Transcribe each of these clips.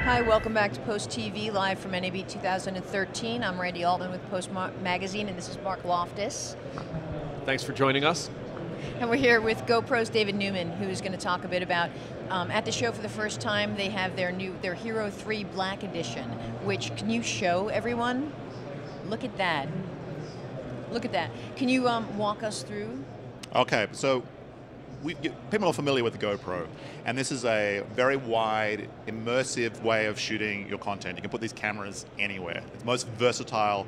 Hi, welcome back to Post TV, live from NAB 2013. I'm Randy Altman with Post Magazine, and this is Mark Loftus. Thanks for joining us. And we're here with GoPro's David Newman, who's going to talk a bit about, at the show for the first time, they have their Hero 3 Black Edition, which, can you show everyone? Look at that. Look at that. Can you walk us through? Okay, so people are familiar with the GoPro, and this is a very wide, immersive way of shooting your content. You can put these cameras anywhere. It's the most versatile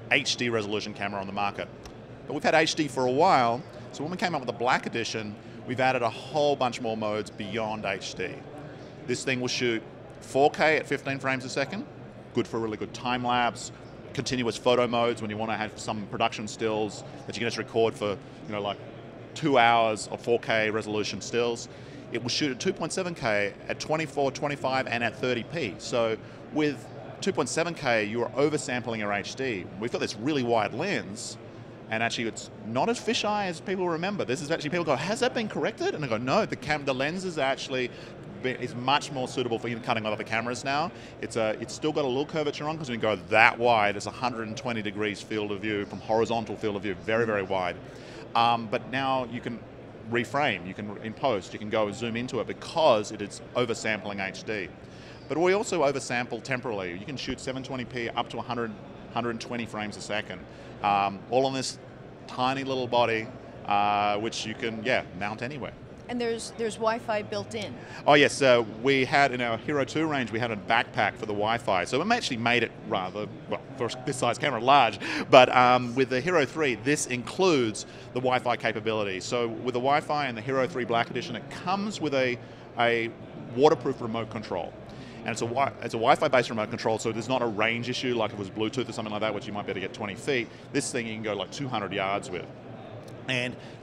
HD resolution camera on the market. But we've had HD for a while, so when we came up with the Black Edition, we've added a whole bunch more modes beyond HD. This thing will shoot 4K at 15 frames a second, good for really good time lapse, continuous photo modes when you want to have some production stills that you can just record for, like 2 hours of 4K resolution stills. It will shoot at 2.7K at 24, 25, and at 30p. So with 2.7K, you are oversampling your HD. We've got this really wide lens, and actually it's not as fisheye as people remember. This is actually, people go, has that been corrected? And I go, no, the lens is actually much more suitable for even cutting other cameras now. It's still got a little curvature on, because when you go that wide, it's 120 degrees field of view from horizontal field of view, very, very wide. But now you can reframe, in post, you can go and zoom into it because it is oversampling HD. But we also oversample temporally. You can shoot 720p up to 120 frames a second. All on this tiny little body, which you can, mount anywhere. And there's Wi-Fi built in. Oh yes, we had in our Hero 2 range, we had a backpack for the Wi-Fi. So we actually made it rather, well, for this size camera, large. But with the Hero 3, this includes the Wi-Fi capability. So with the Wi-Fi and the Hero 3 Black Edition, it comes with a waterproof remote control. And it's a Wi-Fi based remote control, so there's not a range issue like if it was Bluetooth or something like that, which you might be able to get 20 feet. This thing you can go like 200 yards with.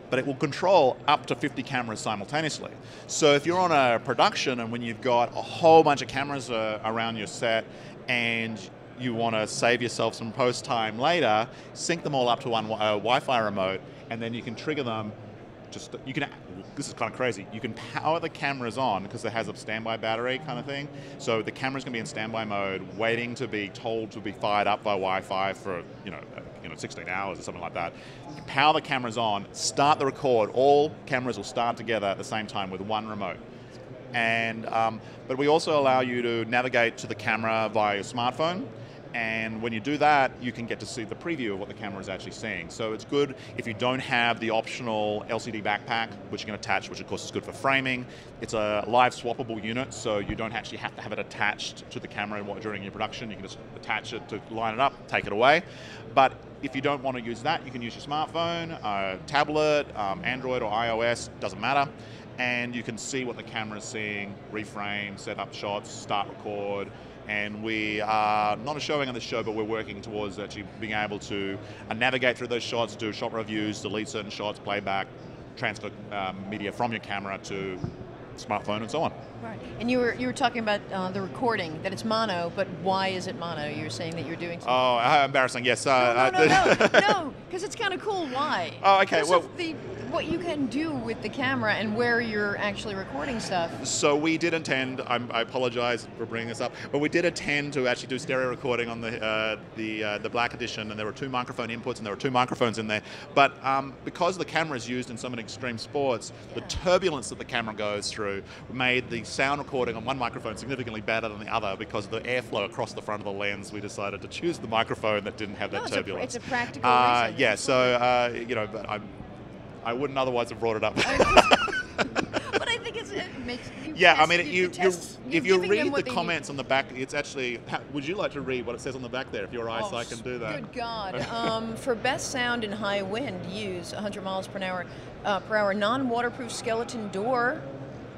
But it will control up to 50 cameras simultaneously. So if you're on a production and when you've got a whole bunch of cameras around your set and you want to save yourself some post time later, sync them all up to one Wi-Fi remote, and then you can trigger them. This is kind of crazy. You can power the cameras on because it has a standby battery kind of thing. So the camera's going to be in standby mode, waiting to be told to be fired up by Wi-Fi for 16 hours or something like that. You power the cameras on, start the record. All cameras will start together at the same time with one remote. And but we also allow you to navigate to the camera via your smartphone. And when you do that, you can get to see the preview of what the camera is actually seeing. So it's good if you don't have the optional LCD backpack, which you can attach, which of course is good for framing. It's a live swappable unit, so you don't actually have to have it attached to the camera during your production. You can just attach it to line it up, take it away. But if you don't want to use that, you can use your smartphone, tablet, Android or iOS, doesn't matter. And you can see what the camera is seeing, reframe, set up shots, start record. And we are not showing on this show, but we're working towards actually being able to navigate through those shots, do shot reviews, delete certain shots, playback, transfer media from your camera to smartphone and so on. Right. And you were talking about the recording, that it's mono, but why is it mono? You were saying that you're doing something. Oh, embarrassing, yes. No, because it's kind of cool. Why? Oh, okay. Well, what you can do with the camera and where you're actually recording stuff. So we did intend, I apologize for bringing this up, but we did intend to actually do stereo recording on the Black Edition, and there were 2 microphone inputs and there were 2 microphones in there. But because the camera is used in so many extreme sports, the turbulence that the camera goes through made the sound recording on one microphone significantly better than the other because of the airflow across the front of the lens. We decided to choose the microphone that didn't have that turbulence. It's a practical reason. Yeah, so, but I wouldn't otherwise have brought it up. But I think it makes you if you read the comments on the back, it's actually, would you like to read what it says on the back there if your eyesight can do that? Good God. For best sound in high wind, use 100 miles per hour non-waterproof skeleton door,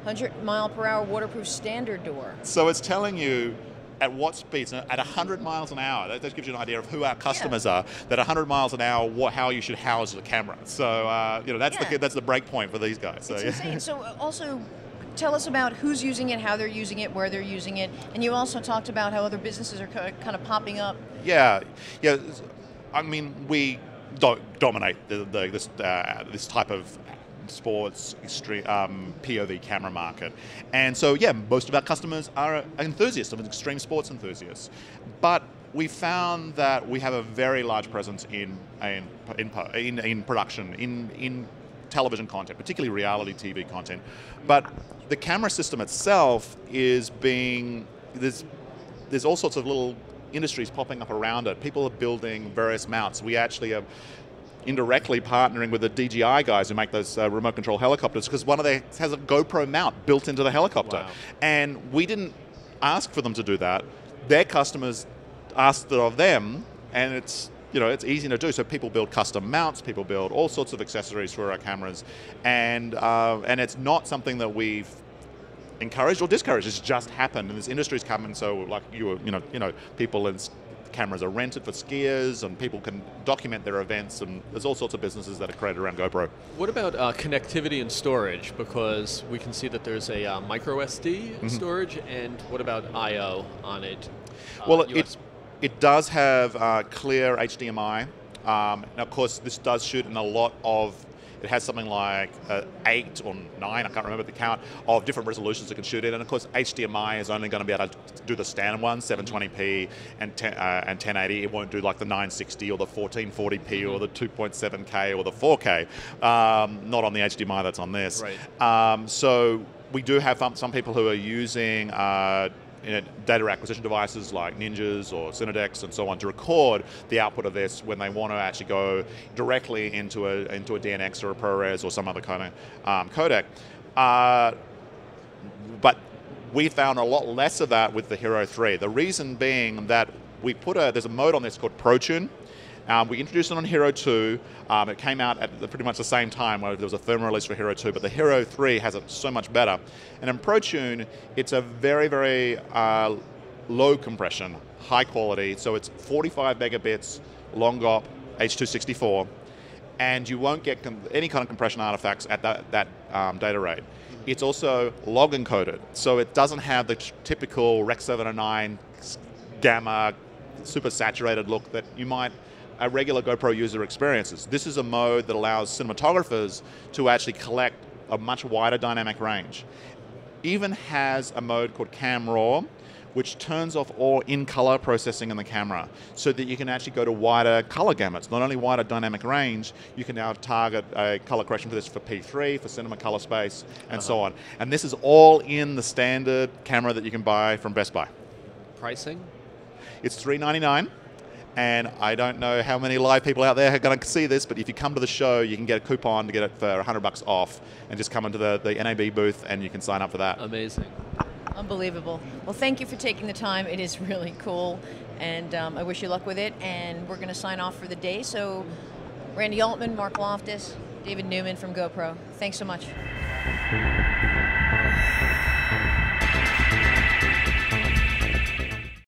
100 mile per hour waterproof standard door. So it's telling you at what speeds, at 100 miles an hour. That gives you an idea of who our customers are. That 100 miles an hour, how you should house the camera. So that's the break point for these guys. So, it's insane. So also, tell us about who's using it, how they're using it, where they're using it, and you also talked about how other businesses are kind of popping up. Yeah. I mean, we dominate this type of sports, extreme, POV camera market. And so, yeah, most of our customers are enthusiasts, extreme sports enthusiasts. But we found that we have a very large presence in production, in television content, particularly reality TV content. But the camera system itself is there's all sorts of little industries popping up around it. People are building various mounts. We actually are indirectly partnering with the DJI guys who make those remote control helicopters, because one of them has a GoPro mount built into the helicopter. Wow. And we didn't ask for them to do that. Their customers asked it of them, and it's easy to do. So people build custom mounts, people build all sorts of accessories for our cameras, and it's not something that we've encouraged or discouraged. It's just happened, and this industry's coming. So, like people and cameras are rented for skiers, and people can document their events, and there's all sorts of businesses that are created around GoPro. What about connectivity and storage? Because we can see that there's a micro SD storage, and what about I/O on it? Well, it does have clear HDMI. Now, of course, this does shoot in a lot of. It has something like 8 or 9, I can't remember the count, of different resolutions it can shoot in. And of course, HDMI is only going to be able to do the standard ones, 720p and 1080. It won't do like the 960 or the 1440p or the 2.7K or the 4K. Not on the HDMI that's on this. Right. So we do have some people who are using data acquisition devices like Ninjas or Cinedex and so on to record the output of this when they want to actually go directly into a DNX or a ProRes or some other kind of codec. But we found a lot less of that with the Hero 3. The reason being that we there's a mode on this called ProTune. We introduced it on Hero 2. It came out at pretty much the same time where there was a thermal release for Hero 2, but the Hero 3 has it so much better. And in ProTune, it's a very, very low compression, high quality. So it's 45 megabits, long GOP, H.264, and you won't get any kind of compression artifacts at that data rate. It's also log encoded, so it doesn't have the typical Rec. 709 gamma, super saturated look that a regular GoPro user experiences. This is a mode that allows cinematographers to actually collect a much wider dynamic range. Even has a mode called Cam Raw, which turns off all in-color processing in the camera so that you can actually go to wider color gamuts. Not only wider dynamic range, you can now target a color correction for this for P3, for cinema color space, and so on. And this is all in the standard camera that you can buy from Best Buy. Pricing? It's $399. And I don't know how many live people out there are going to see this, but if you come to the show, you can get a coupon to get it for $100 off, and just come into the NAB booth and you can sign up for that. Amazing. Unbelievable. Well, thank you for taking the time. It is really cool, and I wish you luck with it. And we're going to sign off for the day. So, Randy Altman, Mark Loftus, David Newman from GoPro. Thanks so much.